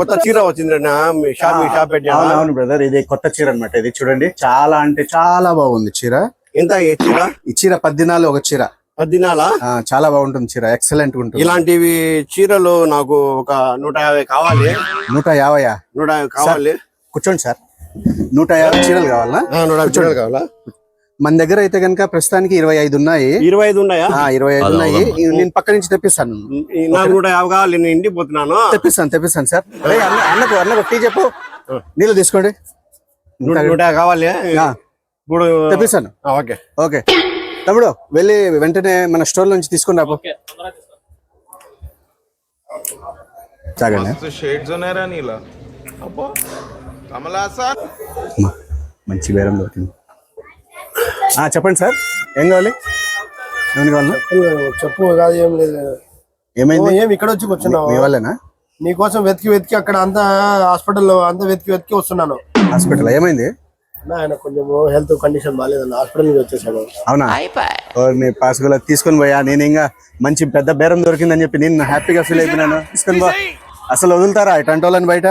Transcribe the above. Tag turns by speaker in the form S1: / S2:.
S1: కొత్త చీర వచ్చింది షాప్ పెట్టాను.
S2: అవును బ్రదర్, ఇది కొత్త చీర అన్నమాట. ఇది చూడండి, చాలా అంటే చాలా బాగుంది చీర.
S1: ఎంత చీర?
S2: ఈ చీర 10 దినాలు ఒక చీర.
S1: 10 దినాలా?
S2: చాలా బాగుంటుంది చీర, ఎక్సలెంట్ ఉంటుంది.
S1: ఇలాంటివి చీరలు నాకు ఒక 150 కావాలి.
S2: 150
S1: కావాలి.
S2: కూర్చోండి సార్. 150 చీరలు కావాలా?
S1: 150 చీరలు కావాలా?
S2: మన దగ్గర అయితే కనుక ప్రస్తుతానికి 25 ఉన్నాయి.
S1: 25 ఉన్నాయా?
S2: 25 ఉన్నాయి. నేను పక్క నుంచి తెప్పిస్తాను.
S1: నాకు 150 కావాలి. నేను ఇంటికి పోతున్నాను.
S2: తెప్పిస్తాను సార్. అన్నకు టీ చెప్పు, నీళ్ళు తీసుకోండి.
S1: 150 కావాలి. ఇప్పుడు
S2: తెప్పిస్తాను. ఓకే తమ్ముడు, వెళ్ళి వెంటనే మన స్టోర్ నుంచి తీసుకుని రాపో. మంచి బేరం దొరికింది. చెప్పండి సార్, ఏం కావాలి? ఏమని కావాలన్నా
S1: చెప్పు. కాదు, ఏం లేదు.
S2: ఏమైంది?
S1: ఏం ఇక్కడ వచ్చి కూర్చున్నావు?
S2: మీ వాళ్ళేనా?
S1: నీకోసం వెతికి అక్కడ అంతా హాస్పిటల్లో అంతా వెతికి వస్తున్నాను.
S2: హాస్పిటల్ ఏమైంది?
S1: ఆయన కొంచెం హెల్త్ కండిషన్ బాగాలేదన్న, హాస్పిటల్ నుంచి వచ్చేసాడు.
S2: అవునా? మీ పాసుగులో తీసుకొని పోయా. నేను ఇంకా మంచి పెద్ద బేరం దొరికిందని చెప్పి నేను హ్యాపీగా ఫీల్ అయిపోయినాను. తీసుకొని పో. అసలు వదులుతారా ఇటంటోళ్ళని బయట?